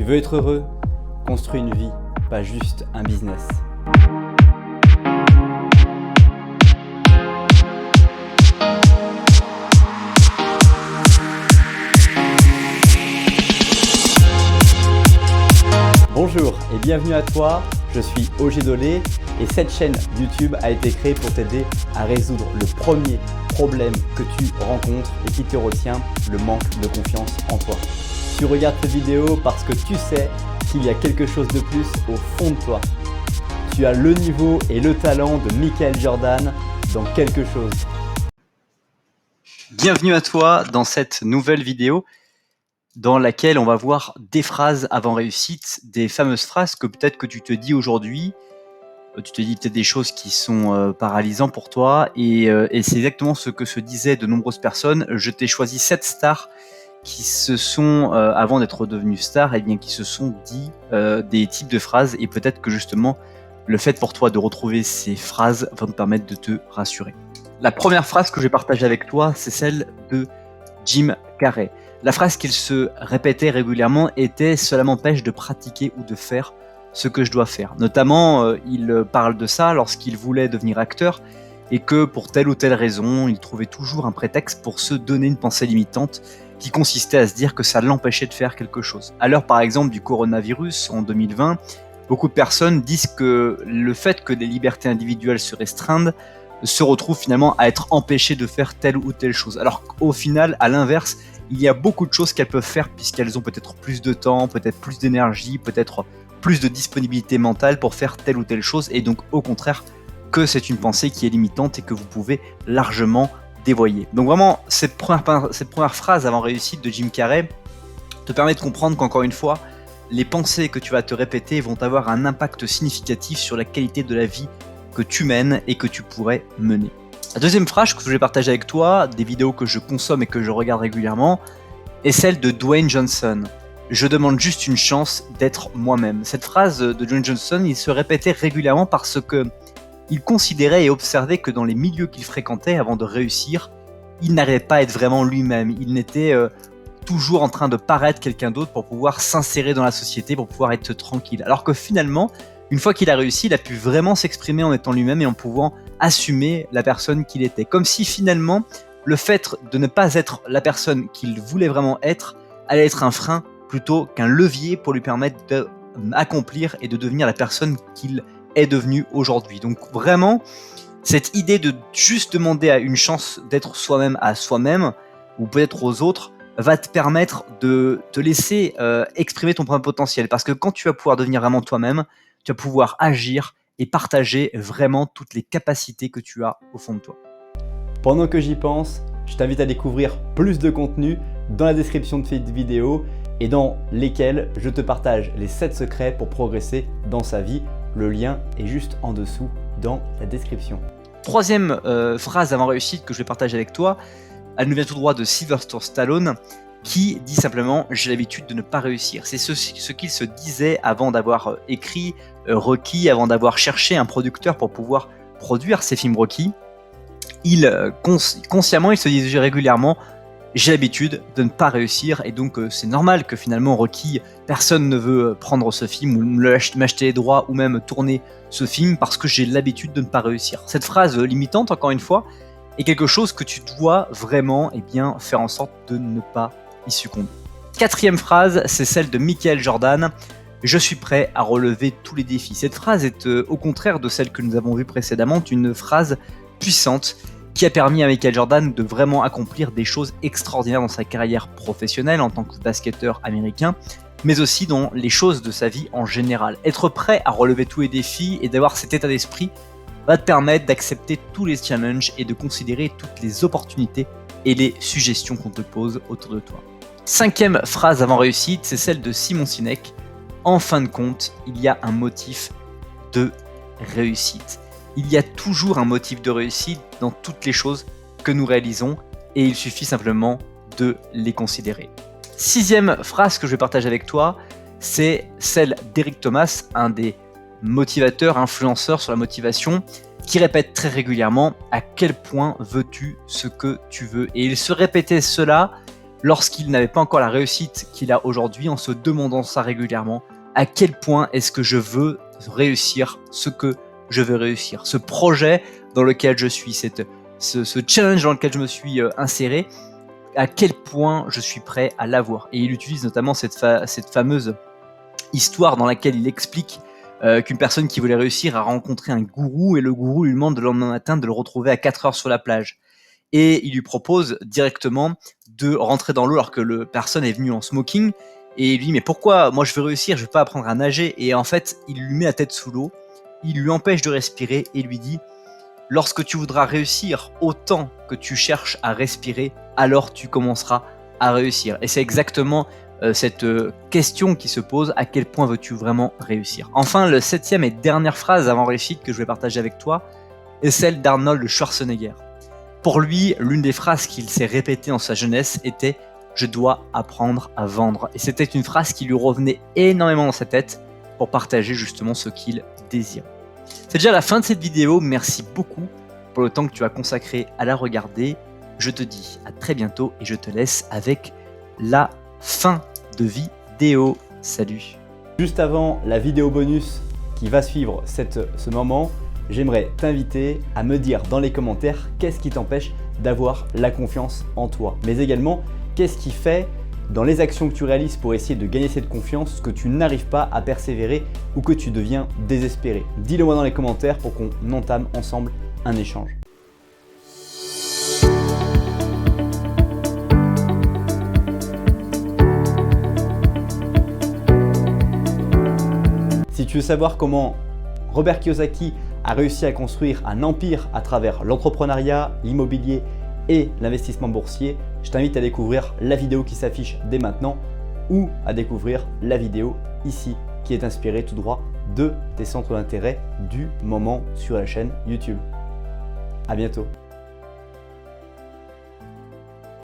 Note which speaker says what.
Speaker 1: veux être heureux? Construis une vie, pas juste un business. Bonjour et bienvenue à toi, je suis OG Dolé et cette chaîne YouTube a été créée pour t'aider à résoudre le premier problème que tu rencontres et qui te retient, le manque de confiance en toi. Tu regardes cette vidéo parce que tu sais qu'il y a quelque chose de plus au fond de toi. Tu as le niveau et le talent de Michael Jordan dans quelque chose. Bienvenue à toi dans cette nouvelle vidéo dans laquelle on va voir des phrases avant réussite, des fameuses phrases que peut-être que tu te dis aujourd'hui. Tu te dis peut-être des choses qui sont paralysantes pour toi et c'est exactement ce que se disaient de nombreuses personnes. Je t'ai choisi 7 stars qui se sont, avant d'être devenus stars, eh bien, qui se sont dit des types de phrases et peut-être que justement le fait pour toi de retrouver ces phrases va te permettre de te rassurer. La première phrase que je vais partager avec toi, c'est celle de Jim Carrey. La phrase qu'il se répétait régulièrement était « Cela m'empêche de pratiquer ou de faire ce que je dois faire ». Notamment, il parle de ça lorsqu'il voulait devenir acteur et que pour telle ou telle raison, il trouvait toujours un prétexte pour se donner une pensée limitante qui consistait à se dire que ça l'empêchait de faire quelque chose. À l'heure par exemple du coronavirus en 2020, beaucoup de personnes disent que le fait que les libertés individuelles se restreignent se retrouvent finalement à être empêchées de faire telle ou telle chose. Alors qu'au final, à l'inverse, il y a beaucoup de choses qu'elles peuvent faire puisqu'elles ont peut-être plus de temps, peut-être plus d'énergie, peut-être plus de disponibilité mentale pour faire telle ou telle chose et donc au contraire que c'est une pensée qui est limitante et que vous pouvez largement dévoyer. Donc vraiment, cette première phrase avant réussite de Jim Carrey te permet de comprendre qu'encore une fois, les pensées que tu vas te répéter vont avoir un impact significatif sur la qualité de la vie que tu mènes et que tu pourrais mener. La deuxième phrase que je vais partager avec toi, des vidéos que je consomme et que je regarde régulièrement, est celle de Dwayne Johnson. Je demande juste une chance d'être moi-même. Cette phrase de Dwayne Johnson, il se répétait régulièrement parce que il considérait et observait que dans les milieux qu'il fréquentait avant de réussir, il n'arrivait pas à être vraiment lui-même. Il était toujours en train de paraître quelqu'un d'autre pour pouvoir s'insérer dans la société, pour pouvoir être tranquille. Alors que finalement, une fois qu'il a réussi, il a pu vraiment s'exprimer en étant lui-même et en pouvant assumer la personne qu'il était. Comme si finalement, le fait de ne pas être la personne qu'il voulait vraiment être allait être un frein plutôt qu'un levier pour lui permettre d'accomplir et de devenir la personne qu'il est devenu aujourd'hui. Donc vraiment, cette idée de juste demander à une chance d'être soi-même à soi-même, ou peut-être aux autres, va te permettre de te laisser exprimer ton plein potentiel. Parce que quand tu vas pouvoir devenir vraiment toi-même, tu vas pouvoir agir et partager vraiment toutes les capacités que tu as au fond de toi. Pendant que j'y pense, je t'invite à découvrir plus de contenu dans la description de cette vidéo et dans lesquels je te partage les 7 secrets pour progresser dans sa vie. Le lien est juste en dessous dans la description. Troisième phrase avant réussite que je vais partager avec toi, elle nous vient tout droit de Sylvester Stallone qui dit simplement « j'ai l'habitude de ne pas réussir ». C'est ce qu'il se disait avant d'avoir écrit Rocky, avant d'avoir cherché un producteur pour pouvoir produire ses films Rocky. Consciemment, il se disait régulièrement « j'ai l'habitude de ne pas réussir » et donc c'est normal que finalement Rocky, personne ne veut prendre ce film ou m'acheter les droits ou même tourner ce film parce que j'ai l'habitude de ne pas réussir. Cette phrase limitante, encore une fois, est quelque chose que tu dois vraiment faire en sorte de ne pas y succomber. Quatrième phrase, c'est celle de Michael Jordan. Je suis prêt à relever tous les défis. Cette phrase est au contraire de celle que nous avons vue précédemment, une phrase puissante qui a permis à Michael Jordan de vraiment accomplir des choses extraordinaires dans sa carrière professionnelle en tant que basketteur américain, mais aussi dans les choses de sa vie en général. Être prêt à relever tous les défis et d'avoir cet état d'esprit va te permettre d'accepter tous les challenges et de considérer toutes les opportunités et les suggestions qu'on te pose autour de toi. Cinquième phrase avant réussite, c'est celle de Simon Sinek. En fin de compte, il y a un motif de réussite. Il y a toujours un motif de réussite dans toutes les choses que nous réalisons et il suffit simplement de les considérer. Sixième phrase que je vais partager avec toi, c'est celle d'Eric Thomas, un des motivateurs, influenceurs sur la motivation, qui répète très régulièrement à quel point veux-tu ce que tu veux. Et il se répétait cela lorsqu'il n'avait pas encore la réussite qu'il a aujourd'hui, en se demandant ça régulièrement, à quel point est-ce que je veux réussir ce que je veux réussir, ce projet dans lequel je suis, ce challenge dans lequel je me suis inséré, à quel point je suis prêt à l'avoir. Et il utilise notamment cette fameuse histoire dans laquelle il explique qu'une personne qui voulait réussir a rencontré un gourou et le gourou lui demande le lendemain matin de le retrouver à 4 heures sur la plage. Et il lui propose directement de rentrer dans l'eau alors que la personne est venue en smoking. Et il lui dit mais pourquoi moi je veux réussir, je veux pas apprendre à nager. Et en fait il lui met la tête sous l'eau, il lui empêche de respirer et lui dit lorsque tu voudras réussir autant que tu cherches à respirer, alors tu commenceras à réussir. Et c'est exactement cette question qui se pose, à quel point veux-tu vraiment réussir. Enfin, la 7e et dernière phrase avant réussite que je vais partager avec toi est celle d'Arnold Schwarzenegger. Pour lui, l'une des phrases qu'il s'est répétée dans sa jeunesse était « Je dois apprendre à vendre ». Et c'était une phrase qui lui revenait énormément dans sa tête pour partager justement ce qu'il désire. C'est déjà la fin de cette vidéo, merci beaucoup pour le temps que tu as consacré à la regarder. Je te dis à très bientôt et je te laisse avec la fin de vidéo. Salut.
Speaker 2: Juste avant la vidéo bonus qui va suivre ce moment, j'aimerais t'inviter à me dire dans les commentaires qu'est-ce qui t'empêche d'avoir la confiance en toi. Mais également, qu'est-ce qui fait dans les actions que tu réalises pour essayer de gagner cette confiance que tu n'arrives pas à persévérer ou que tu deviens désespéré. Dis-le moi dans les commentaires pour qu'on entame ensemble un échange. Si tu veux savoir comment Robert Kiyosaki a réussi à construire un empire à travers l'entrepreneuriat, l'immobilier et l'investissement boursier, je t'invite à découvrir la vidéo qui s'affiche dès maintenant ou à découvrir la vidéo ici qui est inspirée tout droit de tes centres d'intérêt du moment sur la chaîne YouTube. À bientôt.